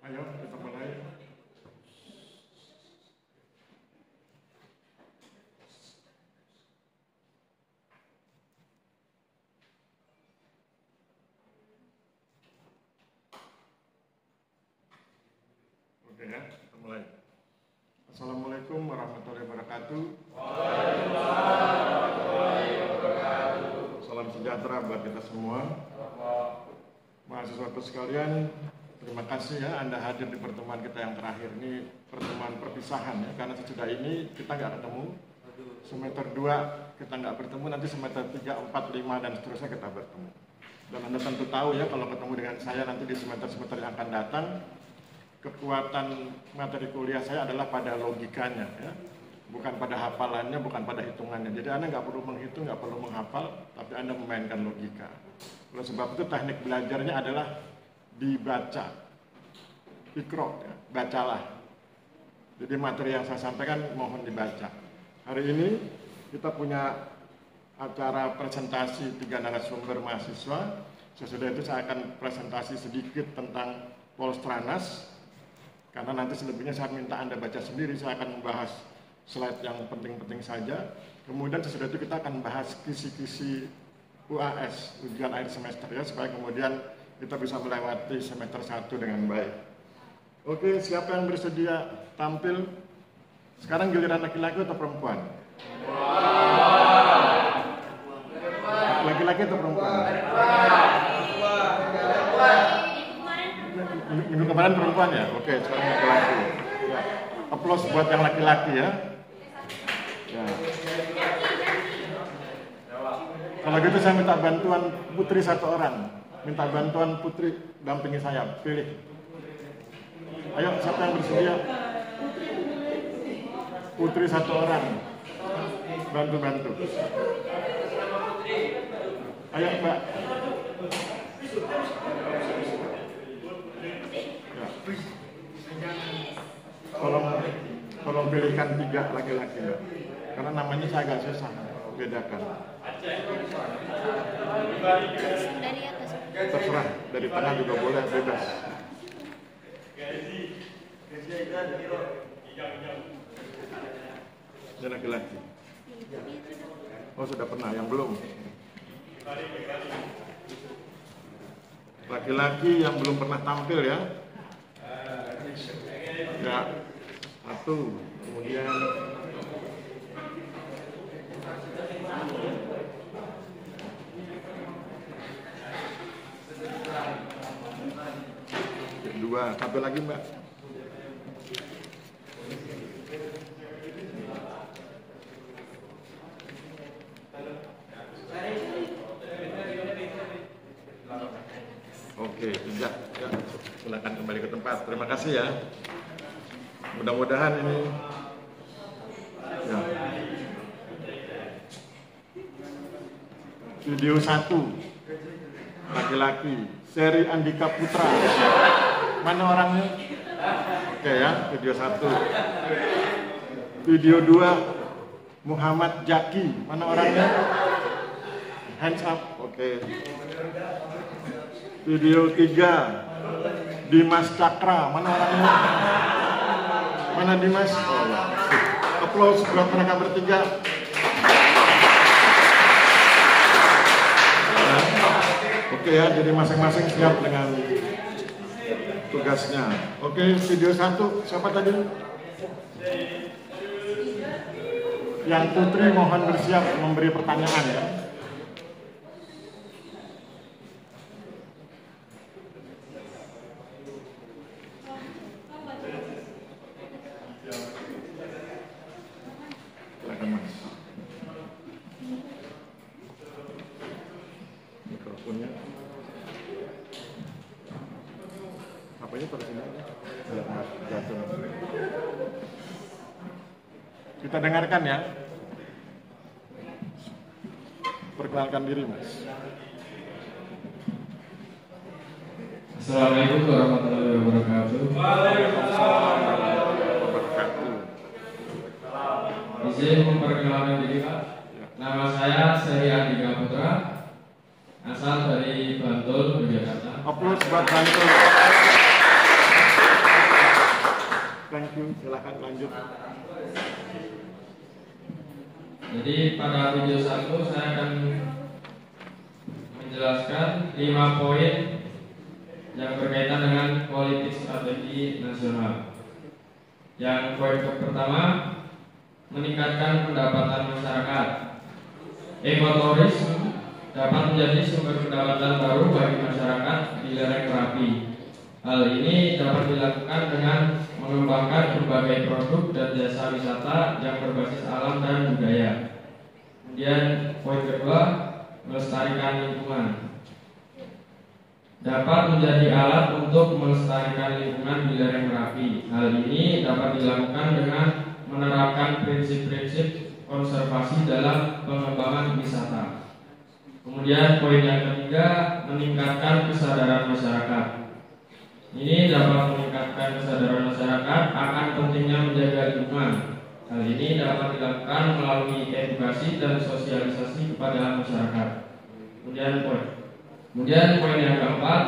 Ayo kita mulai. Oke ya, kita mulai. Assalamualaikum warahmatullahi wabarakatuh. Salam sejahtera buat kita semua. Mahasiswa sekalian, terima kasih ya Anda hadir di pertemuan kita yang terakhir. Ini pertemuan perpisahan ya, karena sesudah ini kita nggak ketemu. Semester 2 kita nggak bertemu, nanti semester 3, 4, 5 dan seterusnya kita bertemu. Dan Anda tentu tahu ya, kalau ketemu dengan saya nanti di semester-semester yang akan datang, kekuatan materi kuliah saya adalah pada logikanya ya, bukan pada hafalannya, bukan pada hitungannya. Jadi Anda nggak perlu menghitung, nggak perlu menghafal, tapi Anda memainkan logika. Oleh sebab itu teknik belajarnya adalah dibaca, ikro, ya, bacalah. Jadi materi yang saya sampaikan mohon dibaca. Hari ini kita punya acara presentasi 3 narasumber mahasiswa. Sesudah itu saya akan presentasi sedikit tentang Polstranas. Karena nanti selebihnya saya minta Anda baca sendiri, saya akan membahas slide yang penting-penting saja. Kemudian sesudah itu kita akan bahas kisi-kisi UAS, ujian akhir semester ya, supaya kemudian kita bisa melewati semester 1 dengan baik. Oke, siapa yang bersedia tampil? Sekarang giliran laki-laki atau perempuan? Laki-laki atau perempuan? Minggu kemarin perempuan ya? Oke, sekarang laki-laki. Ya. Aplaus buat yang laki-laki ya. Ya. Kalau gitu saya minta bantuan putri 1 orang. Minta bantuan putri dampingi saya. Pilih. Ayo, siapa yang bersedia? Putri 1 orang. Bantu-bantu. Ayo, Mbak. Ya. Tolong pilihkan 3 laki-laki, Mbak. Karena namanya saya agak susah bedakan. Dari atas. Terserah, dari tengah juga boleh, bebas. Ini laki-laki. Oh, sudah pernah, yang belum. Laki-laki yang belum pernah tampil ya. Ya, 1, kemudian dua, 1 lagi Mbak. Oke, 3. Ya, silakan kembali ke tempat. Terima kasih ya. Mudah-mudahan ini ya. Video 1 laki-laki, seri Andika Putra. Mana orangnya? Oke ya, video 1. Video 2 Muhammad Jaki. Mana orangnya? Hands up. Oke. Video 3 Dimas Cakra. Mana orangnya? Mana Dimas? Oh, ya. Aplaus buat mereka bertiga. Oke ya, jadi masing-masing siap dengan tugasnya. Oke, video 1 siapa tadi? Yang putri mohon bersiap memberi pertanyaan ya. Silakan Mas. Mikrofonnya. Apanya taruh sini aja. Biar Mas jatuh. Kita dengarkan ya. Perkenalkan diri Mas. Assalamualaikum warahmatullahi wabarakatuh. Waalaikumsalam warahmatullahi wabarakatuh. Izin memperkenalkan diri Pak. Nama saya Seri Andika Putra, asal dari Bantul, Yogyakarta. Aplaus buat Bantul. Thank you, silakan lanjut. Jadi pada video 1 saya akan menjelaskan 5 poin yang berkaitan dengan politik strategi nasional. Yang poin pertama, meningkatkan pendapatan masyarakat. Ekoturisme dapat menjadi sumber pendapatan baru bagi masyarakat di lereng Merapi. Hal ini dapat dilakukan dengan mengembangkan berbagai produk dan jasa wisata yang berbasis alam dan budaya. Kemudian poin kedua, melestarikan lingkungan. Dapat menjadi alat untuk melestarikan lingkungan di lereng Merapi. Hal ini dapat dilakukan dengan menerapkan prinsip-prinsip konservasi dalam pengembangan wisata. Kemudian poin yang ketiga, meningkatkan kesadaran masyarakat. Ini dapat meningkatkan kesadaran masyarakat akan pentingnya menjaga lingkungan. Hal ini dapat dilakukan melalui edukasi dan sosialisasi kepada masyarakat. Kemudian poin yang keempat,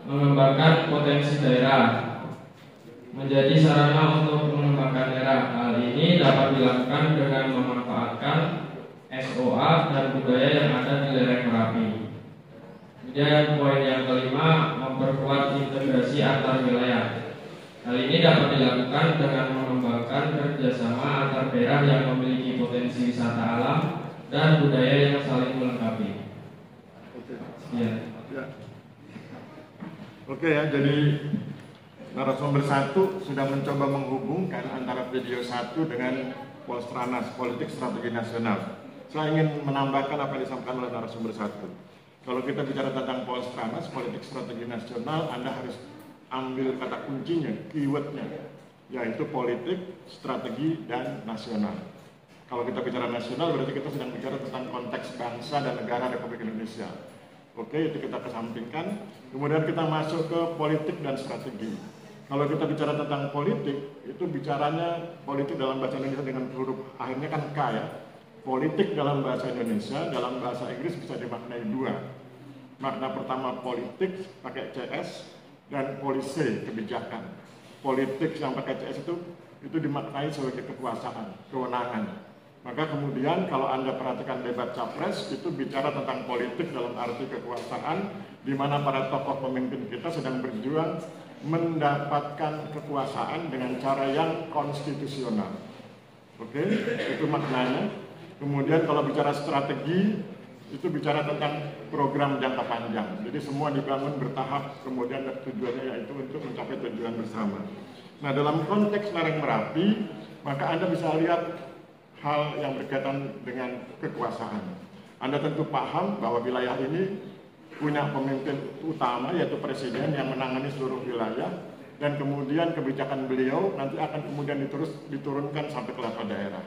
mengembangkan potensi daerah. Menjadi sarana untuk mengembangkan daerah. Hal ini dapat dilakukan dengan memanfaatkan SOA dan budaya yang ada di lereng Merapi. Kemudian poin yang kelima, memperkuat integrasi antar wilayah. Hal ini dapat dilakukan dengan mengembangkan kerjasama antar daerah yang memiliki potensi wisata alam dan budaya yang saling melengkapi. Ya. Oke ya, jadi narasumber 1 sudah mencoba menghubungkan antara video 1 dengan Polstranas, politik strategi nasional. Saya ingin menambahkan apa yang disampaikan oleh narasumber 1. Kalau kita bicara tentang Polstranas, politik strategi nasional, Anda harus ambil kata kuncinya, keywordnya, yaitu politik, strategi, dan nasional. Kalau kita bicara nasional, berarti kita sedang bicara tentang konteks bangsa dan negara Republik Indonesia. Oke, itu kita kesampingkan. Kemudian kita masuk ke politik dan strategi. Kalau kita bicara tentang politik, itu bicaranya politik dalam bahasa Indonesia dengan huruf akhirnya kan K ya. Politik dalam bahasa Indonesia, dalam bahasa Inggris bisa dimaknai 2. Makna pertama politik pakai CS dan policy kebijakan. Politik yang pakai CS itu dimaknai sebagai kekuasaan, kewenangan. Maka kemudian kalau Anda perhatikan debat capres itu bicara tentang politik dalam arti kekuasaan, di mana para tokoh pemimpin kita sedang berjuang mendapatkan kekuasaan dengan cara yang konstitusional. Oke, itu maknanya. Kemudian kalau bicara strategi, itu bicara tentang program jangka panjang. Jadi semua dibangun bertahap, kemudian tujuannya yaitu untuk mencapai tujuan bersama. Nah, dalam konteks lereng Merapi, maka Anda bisa lihat hal yang berkaitan dengan kekuasaan. Anda tentu paham bahwa wilayah ini punya pemimpin utama, yaitu presiden yang menangani seluruh wilayah, dan kemudian kebijakan beliau nanti akan kemudian diturunkan sampai ke level daerah.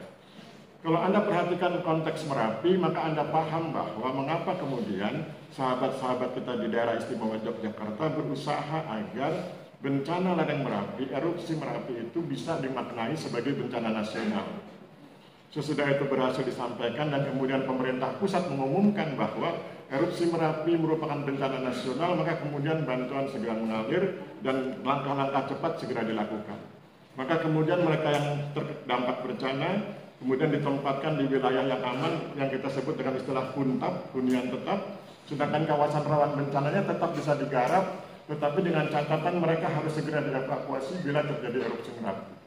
Kalau Anda perhatikan konteks Merapi, maka Anda paham bahwa mengapa kemudian sahabat-sahabat kita di daerah istimewa Yogyakarta berusaha agar bencana lereng Merapi, erupsi Merapi itu bisa dimaknai sebagai bencana nasional. Sesudah itu berhasil disampaikan dan kemudian pemerintah pusat mengumumkan bahwa erupsi Merapi merupakan bencana nasional, maka kemudian bantuan segera mengalir dan langkah-langkah cepat segera dilakukan. Maka kemudian mereka yang terdampak bencana kemudian ditempatkan di wilayah yang aman yang kita sebut dengan istilah huntap, hunian tetap, sedangkan kawasan rawan bencananya tetap bisa digarap, tetapi dengan catatan mereka harus segera dievakuasi bila terjadi erupsi Merapi.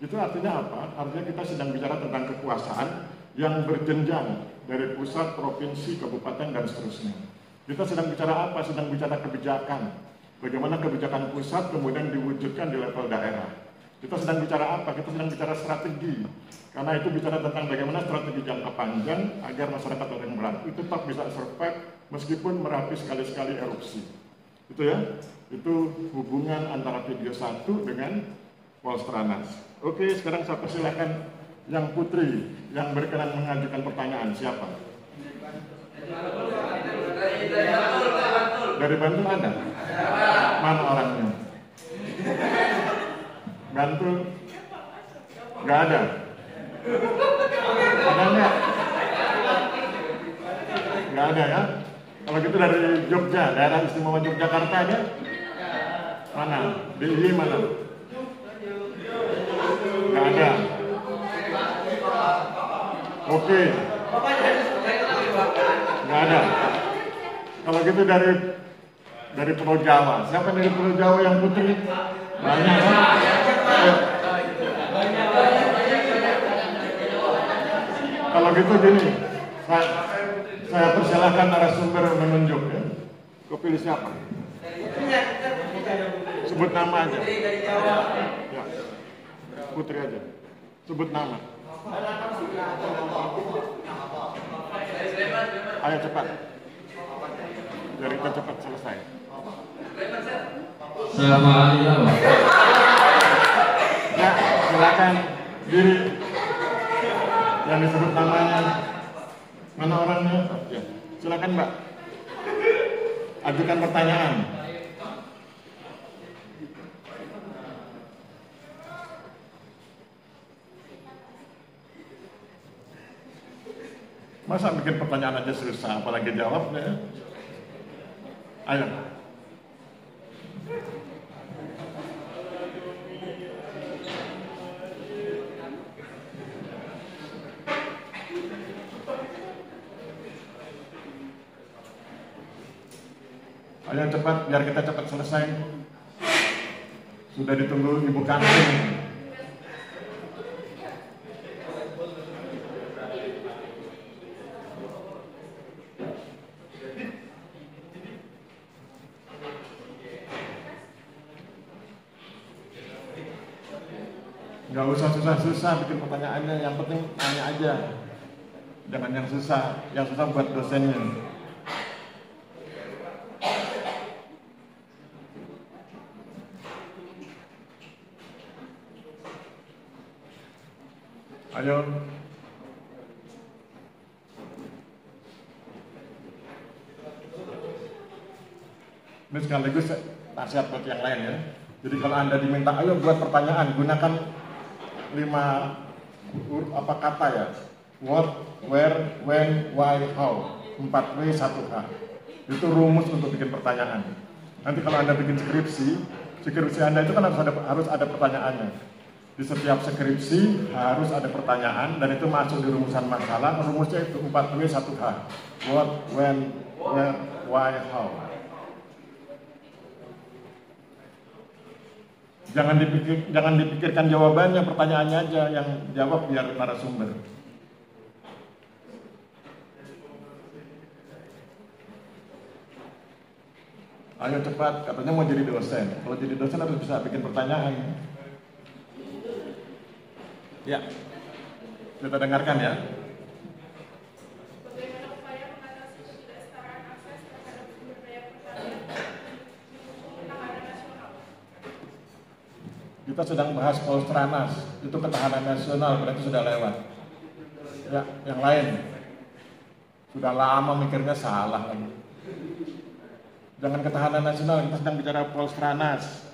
Itu artinya apa? Artinya kita sedang bicara tentang kekuasaan yang berjenjang dari pusat, provinsi, kabupaten, dan seterusnya. Kita sedang bicara apa? Sedang bicara kebijakan. Bagaimana kebijakan pusat kemudian diwujudkan di level daerah. Kita sedang bicara apa? Kita sedang bicara strategi. Karena itu bicara tentang bagaimana strategi jangka panjang agar masyarakat lereng Merapi itu tetap bisa survive meskipun Merapi sekali-sekali erupsi. Itu ya, itu hubungan antara video 1 dengan Polstranas. Oke, sekarang saya persilakan yang putri yang berkenan mengajukan pertanyaan. Siapa? Dari Bantul ada? Mana orangnya? Bantul? Nggak ada? Ada nggak? Nggak ada ya? Kalau gitu dari Jogja, daerah istimewa Yogyakarta ada? Mana? Di mana? Nggak ada. Oke. Nggak ada. Kalau gitu dari Pulau Jawa. Siapa dari Pulau Jawa yang putri? Banyak. Ayo. Kalau gitu gini, saya persilahkan narasumber menunjuk ya. Kau pilih siapa? Sebut nama aja. Ya. Putri aja. Sebut nama. Ayo cepat. Biar kita cepat selesai. Sama Alila, Pak. Ya, silakan diri yang disebut namanya. Mana orangnya? Ya, silakan Mbak. Ajukan pertanyaan. Masa bikin pertanyaan aja susah, apalagi jawabnya. Ayo. Ayo cepat, biar kita cepat selesai. Sudah ditunggu Ibu Kantin. Nggak usah susah-susah bikin pertanyaannya, yang penting tanya aja. Jangan yang susah buat dosennya. Ayo. Ini sekaligus nasihat buat yang lain ya. Jadi kalau Anda diminta, ayo buat pertanyaan, gunakan 5 kata ya. What, where, when, why, how. 4W 1H. Itu rumus untuk bikin pertanyaan. Nanti kalau Anda bikin skripsi Anda itu kan harus ada pertanyaannya. Di setiap skripsi harus ada pertanyaan dan itu masuk di rumusan masalah. Rumusnya itu 4W 1H. What, when, where, why, how. Jangan dipikirkan jawabannya, pertanyaannya aja yang jawab biar narasumber. Ayo cepat, katanya mau jadi dosen. Kalau jadi dosen harus bisa bikin pertanyaan. Ya, kita dengarkan ya. Kita sedang bahas Polstranas, itu ketahanan nasional, berarti sudah lewat. Ya, yang lain sudah lama mikirnya salah lagi. Jangan ketahanan nasional, kita sedang bicara Polstranas.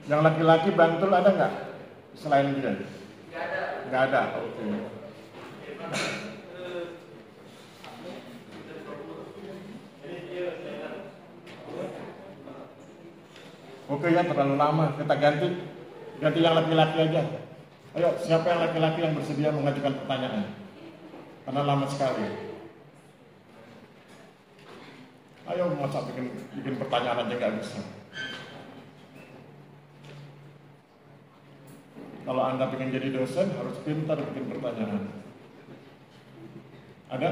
Yang laki-laki Bantul ada nggak selain dia? Nggak ada. Oke. Oke ya, terlalu lama. Kita ganti yang laki-laki aja. Ayo, siapa yang laki-laki yang bersedia mengajukan pertanyaan? Karena lama sekali. Ayo, masa bikin pertanyaan aja nggak bisa. Kalau Anda pengen jadi dosen, harus pintar bikin pertanyaan. Ada?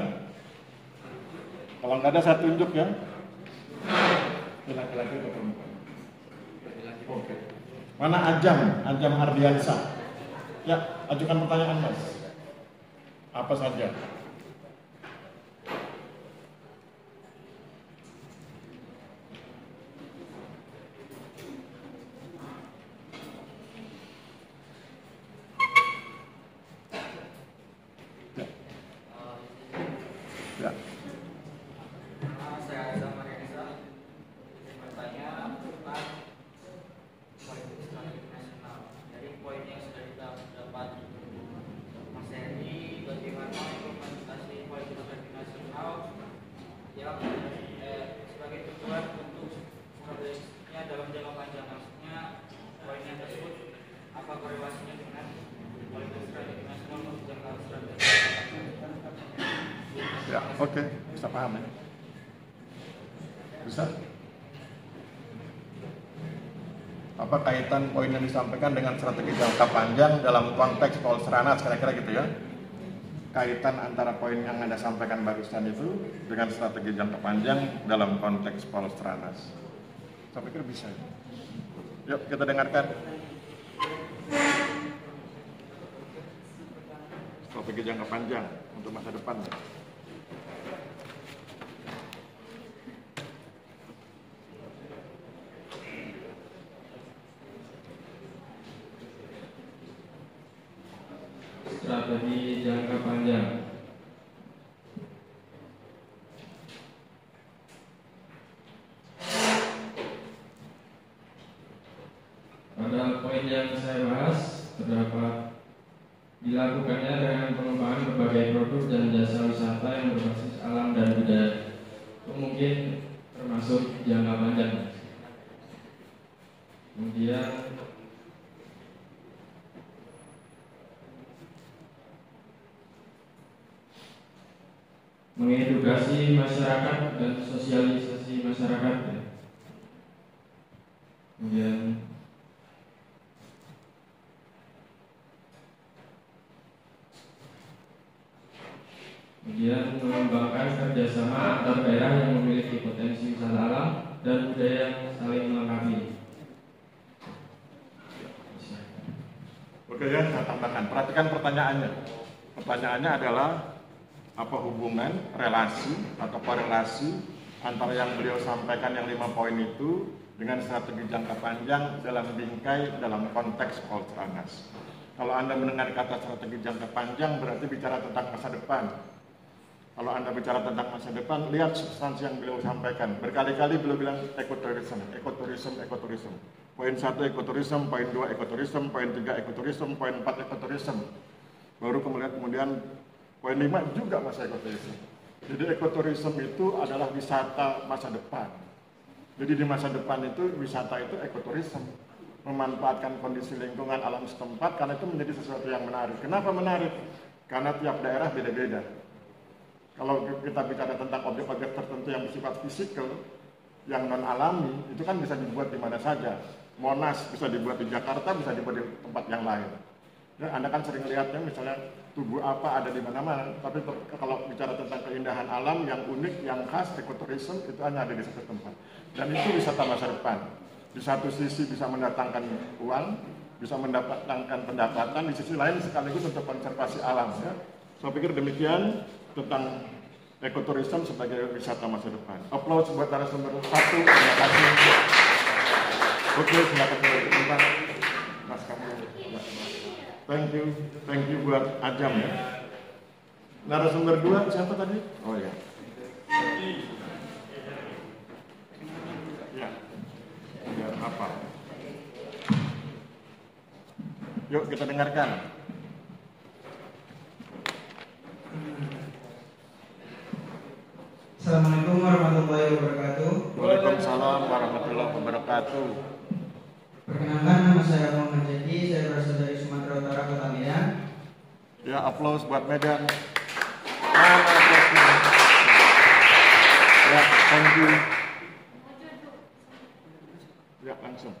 Kalau nggak ada, saya tunjuk ya. Laki-laki atau perempuan? Oke. Mana Ajam Ardiansyah? Ya, ajukan pertanyaan Mas. Apa saja? Ya. Saya Azam Marianisa bertanya tentang politik strategi nasional. Dari poin yang sudah kita dapat, Mas Heri, bagaimana implementasi politik strategi nasional yang sebagai tujuan untuk strategisnya dalam jangka panjang, maksudnya nilai tersebut apa korelasinya dengan kualitas strategi nasional maupun jangka strategi? Ya, oke, bisa paham ya? Bisa? Apa kaitan poin yang disampaikan dengan strategi jangka panjang dalam konteks Polsranas, kira-kira gitu ya? Kaitan antara poin yang Anda sampaikan barusan itu dengan strategi jangka panjang dalam konteks Polsranas. Saya pikir bisa. Yuk kita dengarkan. Strategi jangka panjang untuk masa depan. Strategi jangka panjang. Pada poin yang saya bahas terdapat dilakukannya dengan pengembangan berbagai produk dan jasa wisata yang berbasis alam dan budaya. Itu mungkin termasuk jangka panjang. Kemudian mengedukasi masyarakat dan sosialisasi masyarakat. Kemudian mengembangkan kerjasama antar daerah yang memiliki potensi wisata alam dan budaya yang saling melengkapi. Oke ya, saya tambahkan. Perhatikan pertanyaannya. Pertanyaannya adalah apa hubungan, relasi atau korelasi antara yang beliau sampaikan yang 5 poin itu dengan strategi jangka panjang dalam bingkai dalam konteks Polsranas. Kalau Anda mendengar kata strategi jangka panjang berarti bicara tentang masa depan. Kalau Anda bicara tentang masa depan, lihat substansi yang beliau sampaikan. Berkali-kali beliau bilang ekoturism. Poin 1 ekoturism, poin 2 ekoturism, poin 3 ekoturism, poin 4 ekoturism. Baru kemudian poin 5 juga masa ekoturism. Jadi ekoturism itu adalah wisata masa depan. Jadi di masa depan itu wisata itu ekoturism. Memanfaatkan kondisi lingkungan alam setempat karena itu menjadi sesuatu yang menarik. Kenapa menarik? Karena tiap daerah beda-beda. Kalau kita bicara tentang objek-objek tertentu yang bersifat fisikal, yang non-alami, itu kan bisa dibuat di mana saja. Monas bisa dibuat di Jakarta, bisa dibuat di tempat yang lain. Ya, Anda kan sering lihatnya misalnya tugu apa ada di mana-mana, tapi kalau bicara tentang keindahan alam yang unik, yang khas, ekoturism itu hanya ada di satu tempat. Dan itu wisata masa depan. Di satu sisi bisa mendatangkan uang, bisa mendapatkan pendapatan, di sisi lain sekaligus untuk konservasi alam. Ya. Saya pikir demikian tentang ekoturism sebagai wisata masa depan. Applause buat narasumber 1. Terima kasih. Oke, silakan berbicara. Mas kamu. Thank you buat Ajam ya. Narasumber 2 siapa tadi? Oh ya. Ya. Ya apa? Yuk kita dengarkan. Assalamualaikum warahmatullahi wabarakatuh. Waalaikumsalam warahmatullahi wabarakatuh. Perkenalkan, nama saya Muhammad Jadi, saya berasal dari Sumatera Utara, Kota Medan. Ya, aplaus buat Medan. Aplausnya. Ya, thank you. Ya, langsung.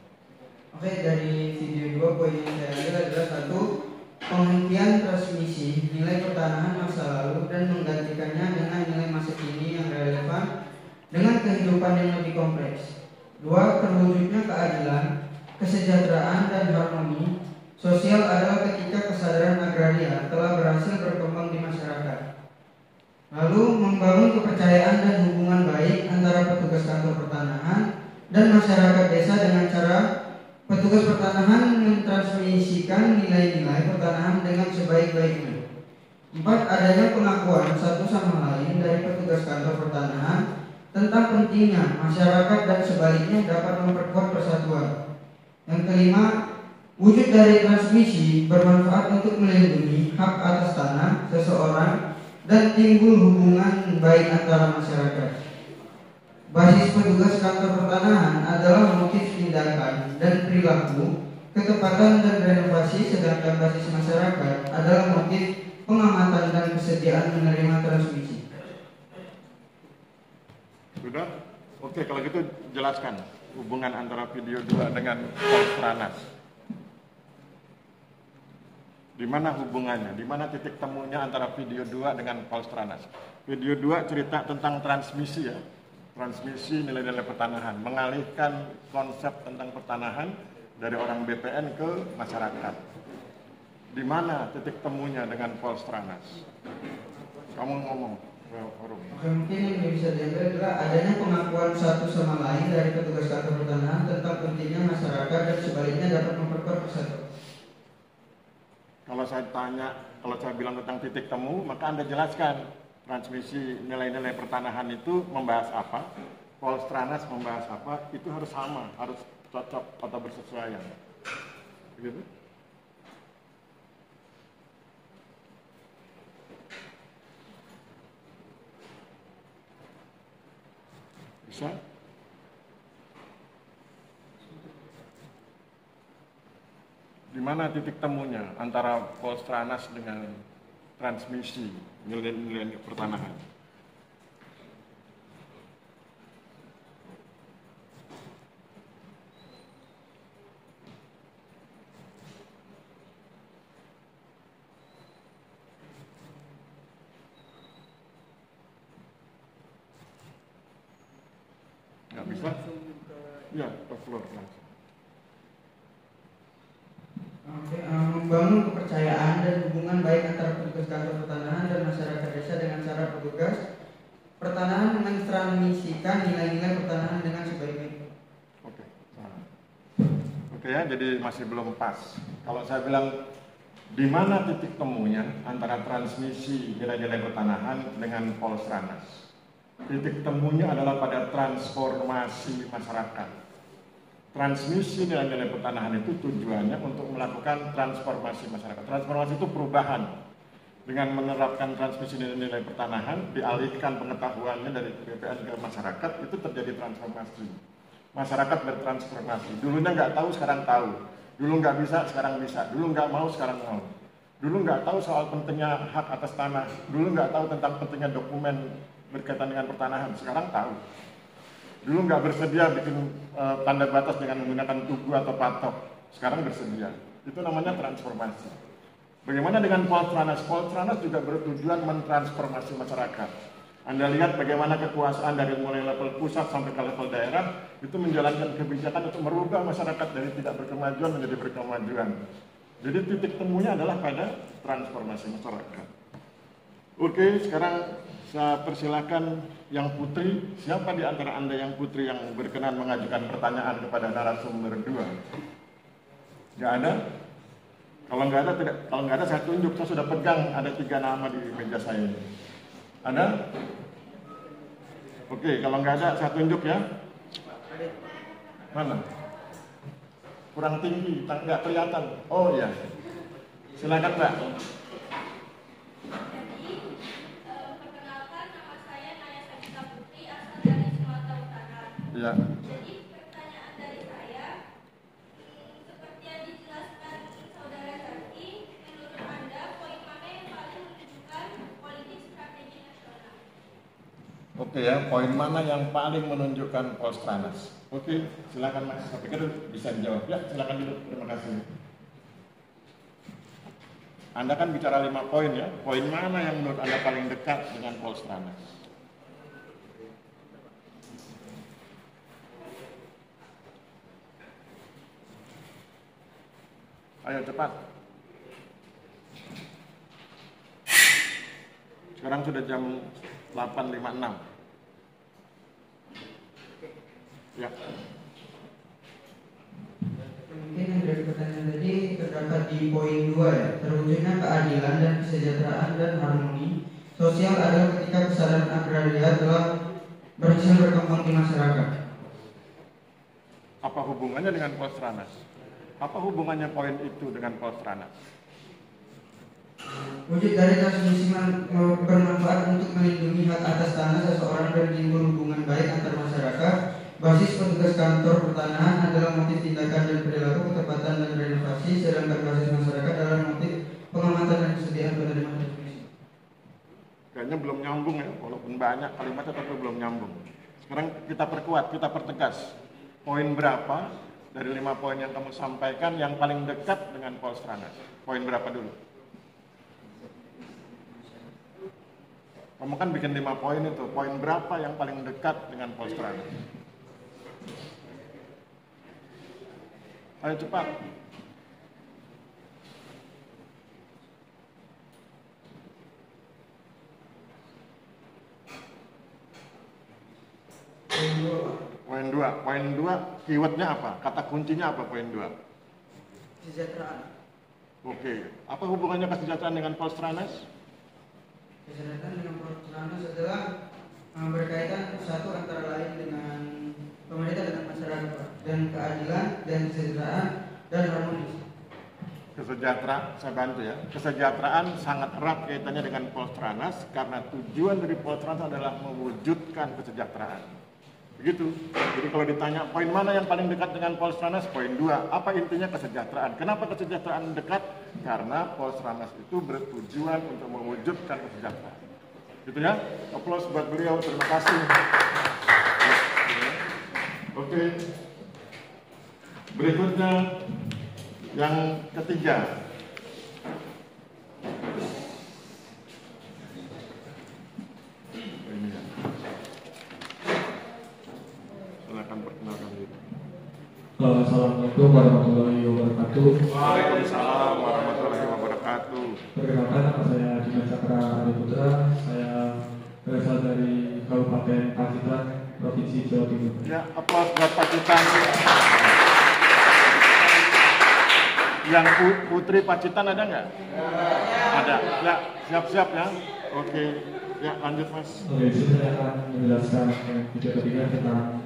Oke, dari video 2 poin yang saya ambil adalah 1. Penghentian transmisi nilai pertanahan masa lalu dan menggantikannya dengan nilai masa kini yang relevan dengan kehidupan yang lebih kompleks. 2. Terwujudnya keadilan, kesejahteraan dan harmoni sosial adalah ketika kesadaran agraria telah berhasil berkembang di masyarakat. Lalu membangun kepercayaan dan hubungan baik antara petugas kantor pertanahan dan masyarakat desa dengan cara petugas pertanahan mentransmisikan nilai-nilai pertanahan dengan sebaik-baiknya. 4. Adanya pengakuan satu sama lain dari petugas kantor pertanahan tentang pentingnya masyarakat dan sebaliknya dapat memperkuat persatuan. Yang kelima, wujud dari transmisi bermanfaat untuk melindungi hak atas tanah seseorang dan timbul hubungan baik antara masyarakat. Basis petugas kantor pertanahan adalah motif tindakan dan perilaku ketepatan dan renovasi, sedangkan basis masyarakat adalah motif pengamatan dan kesediaan menerima transmisi. Sudah? Oke, kalau gitu jelaskan hubungan antara video 2 dengan Polstranas. Di mana hubungannya? Di mana titik temunya antara video 2 dengan Polstranas? Video 2 cerita tentang transmisi ya. Transmisi nilai-nilai pertanahan, mengalihkan konsep tentang pertanahan dari orang BPN ke masyarakat. Di mana titik temunya dengan Polstranas? Kamu ngomong, Forum. Mungkin yang bisa diambil adalah adanya pengakuan satu sama lain dari petugas kantor pertanahan tentang pentingnya masyarakat dan sebaliknya dapat memperkuat persatuan. Kalau saya tanya, kalau saya bilang tentang titik temu, maka Anda jelaskan transmisi nilai-nilai pertanahan itu membahas apa, Polstranas membahas apa, itu harus sama, harus cocok atau bersesuaian. Begitu? Bisa? Di mana titik temunya antara Polstranas dengan transmisi nilai-nilai pertanahan? Nggak bisa? Ya, ke floor langsung. Membangun kepercayaan dan hubungan baik antara petugas kantor pertanahan dan masyarakat desa dengan cara petugas pertanahan mentransmisikan nilai-nilai pertanahan dengan sebaik-baiknya. Oke. Oke ya, jadi masih belum pas. Kalau saya bilang di mana titik temunya antara transmisi nilai-nilai pertanahan dengan Polstranas? Titik temunya adalah pada transformasi masyarakat. Transmisi nilai-nilai pertanahan itu tujuannya untuk melakukan transformasi masyarakat. Transformasi itu perubahan. Dengan menerapkan transmisi nilai-nilai pertanahan, dialihkan pengetahuannya dari BPN ke masyarakat, itu terjadi transformasi. Masyarakat bertransformasi. Dulunya nggak tahu, sekarang tahu. Dulu nggak bisa, sekarang bisa. Dulu nggak mau, sekarang mau. Dulu nggak tahu soal pentingnya hak atas tanah. Dulu nggak tahu tentang pentingnya dokumen berkaitan dengan pertanahan, sekarang tahu. Dulu nggak bersedia bikin tanda batas dengan menggunakan tugu atau patok, sekarang bersedia. Itu namanya transformasi. Bagaimana dengan Polstranas? Polstranas juga bertujuan mentransformasi masyarakat. Anda lihat bagaimana kekuasaan dari mulai level pusat sampai ke level daerah itu menjalankan kebijakan untuk merubah masyarakat dari tidak berkemajuan menjadi berkemajuan. Jadi titik temunya adalah pada transformasi masyarakat. Oke, sekarang saya persilakan yang putri. Siapa di antara Anda yang putri yang berkenan mengajukan pertanyaan kepada narasumber 2? Nggak ada? Kalau nggak ada saya tunjuk. Saya sudah pegang ada 3 nama di meja saya ini. Ada? Oke, kalau nggak ada saya tunjuk ya. Mana? Kurang tinggi, nggak kelihatan. Oh iya. Silakan Mbak. Ya. Jadi pertanyaan dari saya, seperti yang dijelaskan Saudara Zaki, menurut Anda poin mana yang paling menunjukkan politik strategi nasional? Oke ya, poin mana yang paling menunjukkan Polstranas? Oke, silakan Mas. Saya pikir bisa dijawab. Ya, silakan duduk. Terima kasih. Anda kan bicara 5 poin ya. Poin mana yang menurut Anda paling dekat dengan Polstranas? Ayo cepat. Sekarang sudah jam 8.56. Ya. Mungkin yang dari pertanyaan tadi terdapat di poin 2 ya, terwujudnya keadilan dan kesejahteraan dan harmoni sosial adalah ketika kesadaran agraria telah berhasil berkembang di masyarakat. Apa hubungannya dengan Polstranas? Apa hubungannya poin itu dengan Polstranas? Wujud dari transmisi bermanfaat untuk melindungi hak atas tanah seseorang dan timbul hubungan baik antar masyarakat. Basis petugas kantor pertanahan adalah motif tindakan dan perilaku ketepatan dan renovasi, sedangkan basis masyarakat adalah motif pengamatan dan kesediaan penerima transmisi. Kayaknya belum nyambung ya, walaupun banyak kalimatnya tapi belum nyambung. Sekarang kita perkuat, kita pertegas. Poin berapa dari 5 poin yang kamu sampaikan yang paling dekat dengan Polstranas? Poin berapa dulu? Kamu kan bikin 5 poin itu, poin berapa yang paling dekat dengan Polstranas? Ayo cepat. Poin 2, keywordnya apa? Kata kuncinya apa poin 2? Kesejahteraan. Oke, apa hubungannya kesejahteraan dengan Polstranas? Kesejahteraan dengan Polstranas adalah berkaitan satu antara lain dengan pemerintah dan masyarakat, Pak, dan keadilan dan kesejahteraan dan harmonis. Kesejahteraan, saya bantu ya. Kesejahteraan sangat erat kaitannya dengan Polstranas karena tujuan dari Polstranas adalah mewujudkan kesejahteraan. Begitu. Jadi kalau ditanya poin mana yang paling dekat dengan Polstranas, poin 2. Apa intinya kesejahteraan? Kenapa kesejahteraan dekat? Karena Polstranas itu bertujuan untuk mewujudkan kesejahteraan. Gitu ya. Aplaus buat beliau. Terima kasih. Oke. Berikutnya yang ketiga. Assalamualaikum warahmatullahi wabarakatuh. Waalaikumsalam warahmatullahi wabarakatuh. Perkenalkan, nama saya Dimas Cakra Adiputra. Saya berasal dari Kabupaten Pacitan, Provinsi Jawa Timur. Ya, aplaus buat Pacitan. Yang putri Pacitan ada nggak? Ada. Ya, siap-siap ya. Oke, ya lanjut Mas. Oke, saya akan menjelaskan video ketiga tentang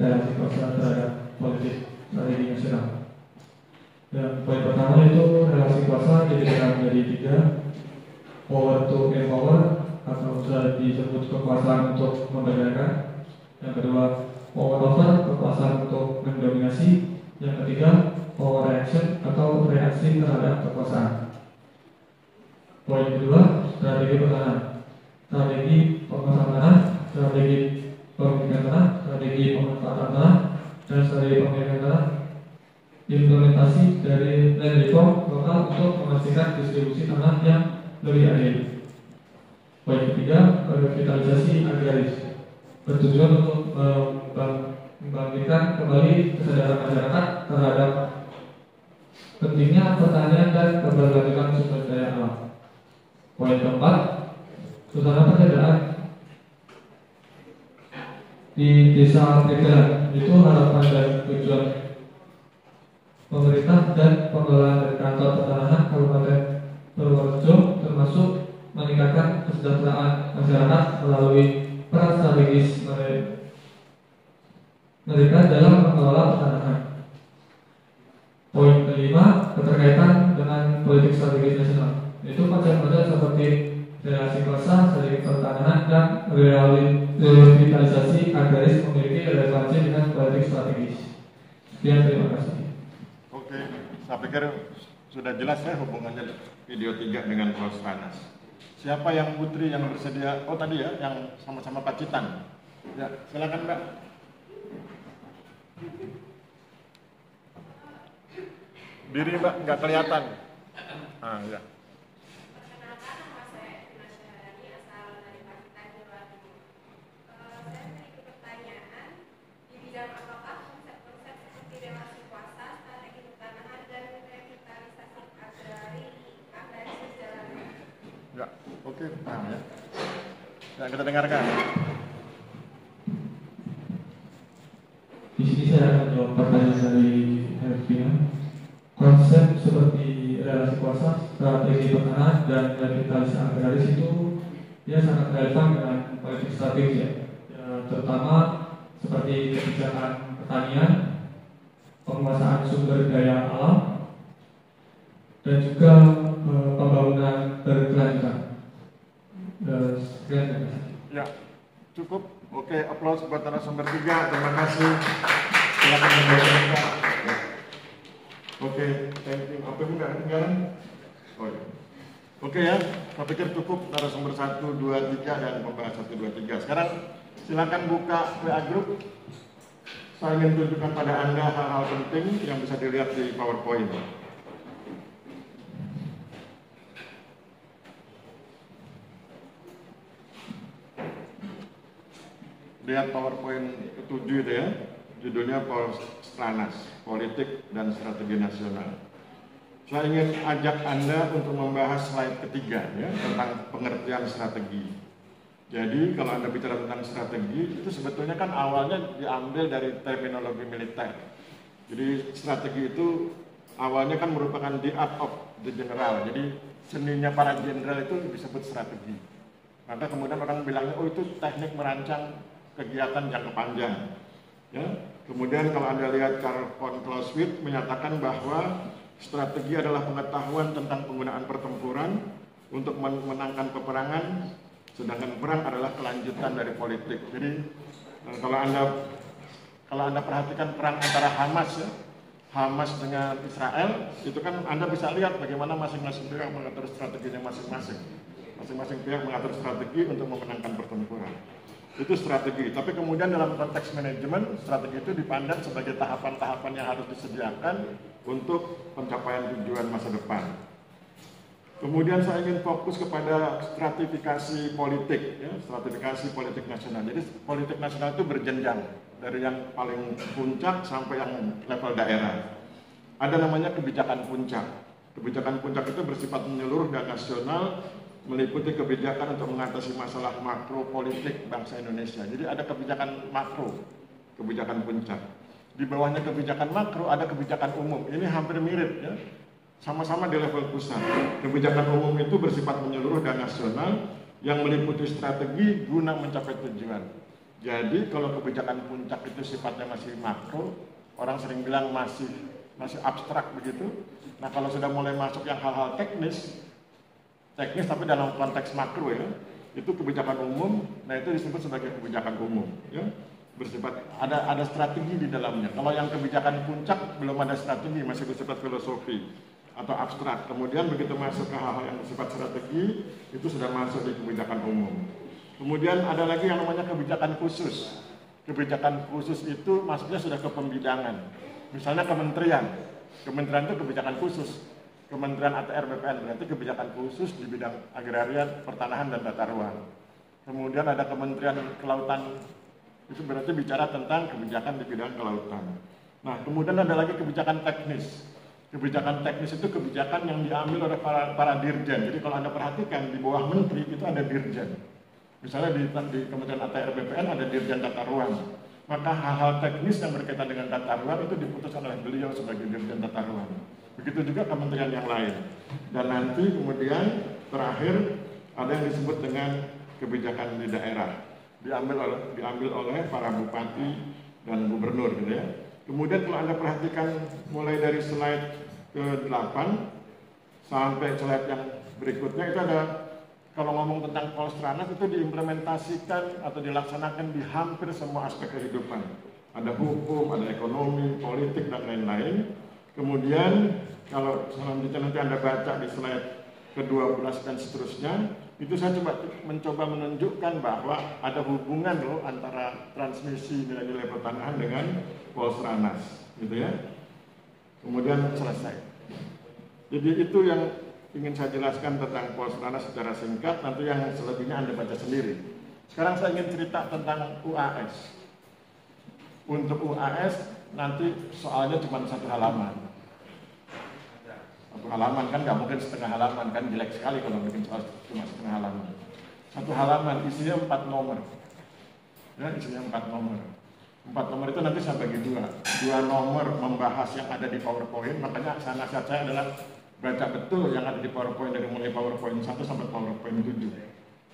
relasi kuasa terhadap politik strategi nasional. Dan poin pertama itu relasi kuasa dibedakan menjadi 3, power to empower atau bisa disebut kekuasaan untuk memberdayakan. Yang kedua, power over, kekuasaan untuk mendominasi. Yang ketiga, power reaction atau reaksi terhadap kekuasaan. Poin kedua, strategi pertahanan, strategi penguasaan tanah, strategi pemilikan tanah, strategi pemanfaatan tanah, dan strategi pemilikan tanah. Implementasi dari land reform lokal untuk memastikan distribusi tanah yang lebih adil. Poin ketiga, revitalisasi agraris, bertujuan untuk membangkitkan kembali kesadaran masyarakat terhadap pentingnya pertanian dan keberlanjutan sumber daya alam. Poin keempat, suasana pekerjaan di desa pekerjaan itu harapan dan tujuan pemerintah dan pengelola dari kantor pertanahan Kabupaten Purworejo, termasuk meningkatkan kesejahteraan masyarakat melalui peran strategis mereka dalam mengelola pertanahan. Poin kelima, keterkaitan dengan politik strategis nasional. Itu konsep-konsep seperti relasi kuasa, strategi pertanahan, dan revitalisasi agraris memiliki relevansi dengan politik strategis. Sekian, terima kasih. Oke, saya pikir sudah jelas ya hubungannya video 3 dengan Polstranas. Siapa yang putri yang bersedia? Oh tadi ya, yang sama-sama Pacitan. Ya, silakan Mbak. Diri Mbak nggak kelihatan. Ah ya. Perkenalkan, nama saya Dimas Syahrini, asal dari Pacitan, Jawa Timur. Saya memiliki pertanyaan, di bidang apakah konsep-konsep seperti relasi kuasa, strategi pertanahan, dan revitalisasi agraris berjalan? Ya, oke, paham ya. Yang kita dengarkan. Di sini saya akan jawab pertanyaan dari Hervina. Konsep seperti relasi kuasa, strategi pertahanan, dan revitalisasi agraris itu dia sangat relevan dengan politik strategis ya, terutama seperti kebijakan pertanian, penguasaan sumber daya alam, dan juga pembangunan berkelanjutan. Sekian, terima kasih. Ya, cukup. Oke, aplaus buat narasumber 3. Terima kasih. Silakan menjawab. Oke, thank you. Apa enggak ketinggalan? Oh, iya. Oke ya, saya pikir cukup narasumber 1, 2, 3 dan pembahas 1, 2, 3. Sekarang silakan buka WA Group. Saya ingin tunjukkan pada Anda hal-hal penting yang bisa dilihat di PowerPoint. Lihat PowerPoint ke-7 itu ya, judulnya Stranas, Politik dan Strategi Nasional. Saya ingin ajak Anda untuk membahas slide ketiga ya, tentang pengertian strategi. Jadi kalau Anda bicara tentang strategi, itu sebetulnya kan awalnya diambil dari terminologi militer. Jadi strategi itu awalnya kan merupakan the art of the general. Jadi seninya para jenderal itu disebut strategi. Maka kemudian orang bilangnya, oh itu teknik merancang kegiatan jangka panjang. Ya. Kemudian kalau Anda lihat Karl von Clausewitz menyatakan bahwa strategi adalah pengetahuan tentang penggunaan pertempuran untuk memenangkan peperangan, sedangkan perang adalah kelanjutan dari politik. Jadi kalau Anda perhatikan perang antara Hamas ya, Hamas dengan Israel, itu kan Anda bisa lihat bagaimana masing-masing pihak mengatur strateginya masing-masing. Masing-masing pihak mengatur strategi untuk memenangkan pertempuran. Itu strategi. Tapi kemudian dalam konteks manajemen, strategi itu dipandang sebagai tahapan-tahapan yang harus disediakan untuk pencapaian tujuan masa depan. Kemudian saya ingin fokus kepada stratifikasi politik, ya, stratifikasi politik nasional. Jadi politik nasional itu berjenjang dari yang paling puncak sampai yang level daerah. Ada namanya kebijakan puncak. Kebijakan puncak itu bersifat menyeluruh dan nasional, meliputi kebijakan untuk mengatasi masalah makro politik bangsa Indonesia. Jadi ada kebijakan makro, kebijakan puncak. Di bawahnya kebijakan makro ada kebijakan umum. Ini hampir mirip ya. Sama-sama di level pusat. Kebijakan umum itu bersifat menyeluruh dan nasional yang meliputi strategi guna mencapai tujuan. Jadi kalau kebijakan puncak itu sifatnya masih makro, orang sering bilang masih abstrak begitu. Nah kalau sudah mulai masuk yang hal-hal teknis tapi dalam konteks makro ya, itu kebijakan umum. Nah itu disebut sebagai kebijakan umum ya, bersifat ada strategi di dalamnya. Kalau yang kebijakan puncak belum ada strategi, masih bersifat filosofi atau abstrak. Kemudian begitu masuk ke hal-hal yang bersifat strategi, itu sudah masuk di kebijakan umum. Kemudian ada lagi yang namanya kebijakan khusus. Kebijakan khusus itu maksudnya sudah ke pembidangan. Misalnya kementerian itu kebijakan khusus. Kementerian ATR BPN berarti kebijakan khusus di bidang agraria, pertanahan, dan tata ruang. Kemudian ada Kementerian Kelautan, itu berarti bicara tentang kebijakan di bidang kelautan. Nah, kemudian ada lagi kebijakan teknis. Kebijakan teknis itu kebijakan yang diambil oleh para dirjen. Jadi kalau Anda perhatikan di bawah menteri itu ada dirjen. Misalnya di Kementerian ATR BPN ada dirjen tata ruang. Maka hal-hal teknis yang berkaitan dengan tata ruang itu diputuskan oleh beliau sebagai dirjen tata ruang. Begitu juga kementerian yang lain. Dan nanti kemudian terakhir ada yang disebut dengan kebijakan di daerah. Diambil oleh para bupati dan gubernur gitu ya. Kemudian kalau Anda perhatikan mulai dari slide ke-8 sampai slide yang berikutnya itu ada, kalau ngomong tentang Polstranas itu diimplementasikan atau dilaksanakan di hampir semua aspek kehidupan. Ada hukum, ada ekonomi, politik, dan lain-lain. Kemudian kalau selanjutnya nanti Anda baca di slide ke-12 dan seterusnya, itu saya mencoba menunjukkan bahwa ada hubungan loh antara transmisi nilai-nilai pertanahan dengan Polstranas, gitu ya. Kemudian selesai. Jadi itu yang ingin saya jelaskan tentang Polstranas secara singkat, nanti yang selebihnya Anda baca sendiri. Sekarang saya ingin cerita tentang UAS. Untuk UAS nanti soalnya cuma 1 halaman. 1 halaman kan nggak mungkin setengah halaman, kan jelek sekali kalau bikin soal cuma setengah halaman. 1 halaman isinya 4 nomor. Ya, isinya 4 nomor. 4 nomor itu nanti saya bagi 2 nomor membahas yang ada di PowerPoint. Makanya nasihat saya adalah baca betul yang ada di PowerPoint dari mulai PowerPoint 1 sampai PowerPoint 7.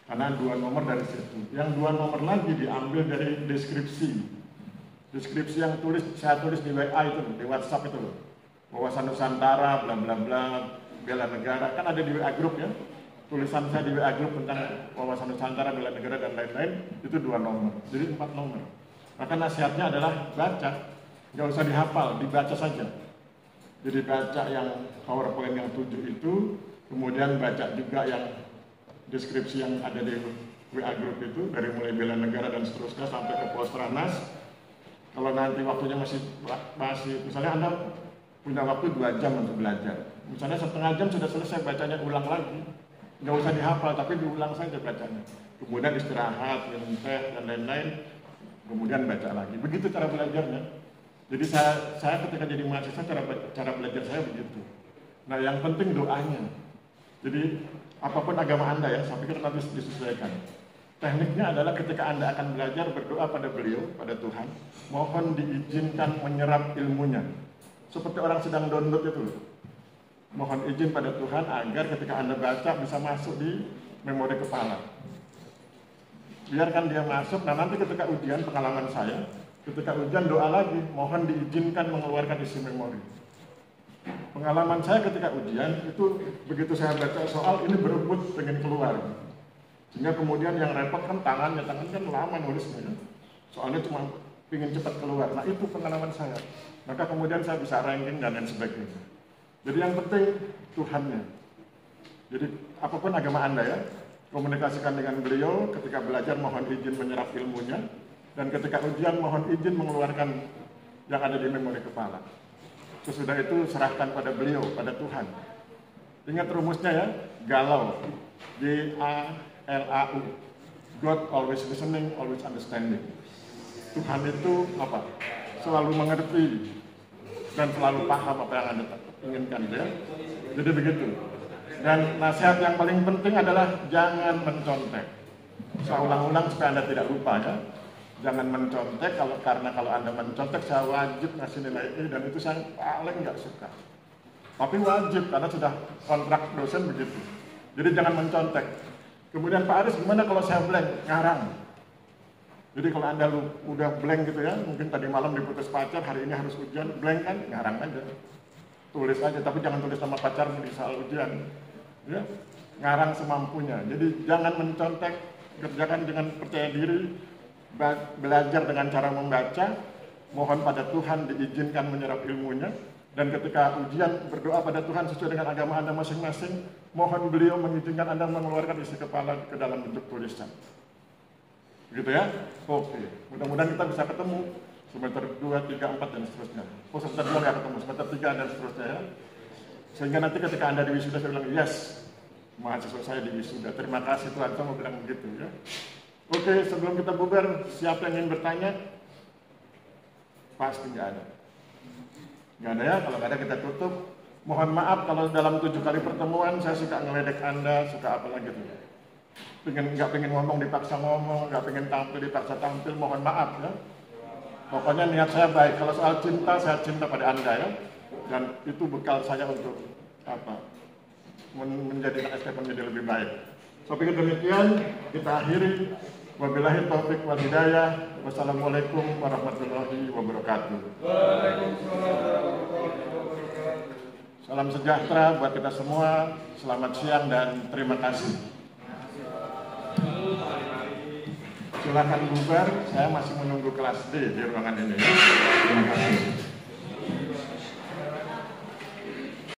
Karena 2 nomor dari situ. Yang 2 nomor lagi diambil dari deskripsi. Deskripsi yang saya tulis di WA itu, di WhatsApp itu loh. Wawasan Nusantara, bla bla bla, bela negara, kan ada di WA Group ya. Tulisan saya di WA Group tentang wawasan Nusantara, bela negara, dan lain-lain, itu 2 nomor. Jadi 4 nomor. Maka nasihatnya adalah baca, nggak usah dihafal, dibaca saja. Jadi baca yang PowerPoint yang 7 itu, kemudian baca juga yang deskripsi yang ada di WA Group itu, dari mulai bela negara dan seterusnya sampai ke Polstranas. Kalau nanti waktunya masih misalnya Anda punya waktu 2 jam untuk belajar, misalnya setengah jam sudah selesai, bacanya ulang lagi, nggak usah dihafal tapi diulang saja bacanya, kemudian istirahat, minum teh dan lain-lain, kemudian baca lagi. Begitu cara belajarnya. Jadi saya ketika jadi mahasiswa cara belajar saya begitu. Nah yang penting doanya. Jadi apapun agama Anda ya, saya pikir nanti disesuaikan. Tekniknya adalah ketika Anda akan belajar, berdoa pada beliau, pada Tuhan, mohon diizinkan menyerap ilmunya. Seperti orang sedang download itu. Mohon izin pada Tuhan agar ketika Anda baca bisa masuk di memori kepala. Biarkan dia masuk, nah nanti ketika ujian, pengalaman saya, ketika ujian doa lagi, mohon diizinkan mengeluarkan isi memori. Pengalaman saya ketika ujian, itu begitu saya baca soal, ini berebut pengen keluar. Sehingga kemudian yang repot kan tangan kan lama nulisnya. Soalnya cuma pengen cepat keluar. Nah itu pengalaman saya. Maka kemudian saya bisa ranking dan lain sebagainya. Jadi yang penting Tuhannya. Jadi apapun agama Anda ya, komunikasikan dengan beliau, ketika belajar mohon izin menyerap ilmunya, dan ketika ujian mohon izin mengeluarkan yang ada di memori kepala. Sesudah itu serahkan pada beliau, pada Tuhan. Ingat rumusnya ya, galau. GALAU. God always listening, always understanding. Tuhan itu apa? Selalu mengerti dan selalu paham apa yang Anda inginkan ya. Jadi begitu. Dan nasihat yang paling penting adalah jangan mencontek. Saya ulang-ulang supaya Anda tidak lupa ya. Jangan mencontek, karena kalau Anda mencontek saya wajib ngasih nilai E dan itu saya paling nggak suka. Tapi wajib karena sudah kontrak dosen begitu. Jadi jangan mencontek. Kemudian Pak Aris gimana kalau saya blank? Ngarang. Jadi kalau Anda udah blank gitu ya, mungkin tadi malam diputus pacar, hari ini harus ujian, blank kan? Ngarang aja. Tulis aja, tapi jangan tulis sama pacarmu di soal ujian. Ya, ngarang semampunya. Jadi jangan mencontek, kerjakan dengan percaya diri, belajar dengan cara membaca, mohon pada Tuhan diizinkan menyerap ilmunya, dan ketika ujian berdoa pada Tuhan sesuai dengan agama Anda masing-masing, mohon beliau mengizinkan Anda mengeluarkan isi kepala ke dalam bentuk tulisan. Gitu ya? Oke. Mudah-mudahan kita bisa ketemu semester 2, 3, 4 dan seterusnya. Oh, semester 2 nggak ketemu, semester 3 dan seterusnya ya. Sehingga nanti ketika Anda di wisuda saya bilang, yes, mahasiswa saya di wisuda. Terima kasih Tuhan, saya mau bilang begitu ya. Oke, sebelum kita bubar, siapa yang ingin bertanya? Pasti nggak ada. Nggak ada ya, kalau nggak ada kita tutup. Mohon maaf kalau dalam 7 kali pertemuan saya suka ngeledek Anda, suka apa lagi gitu. Nggak pengen ngomong dipaksa ngomong, nggak pengen tampil dipaksa tampil, mohon maaf ya. Pokoknya niat saya baik. Kalau soal cinta, saya cinta pada Anda ya. Dan itu bekal saya untuk apa? Menjadikan STP menjadi lebih baik. Saya pikir demikian, kita akhiri. Wabillahi taufiq wal hidayah. Wassalamualaikum warahmatullahi wabarakatuh. Salam sejahtera buat kita semua. Selamat siang dan terima kasih. Silakan bubar, saya masih menunggu kelas D di ruangan ini. Terima kasih.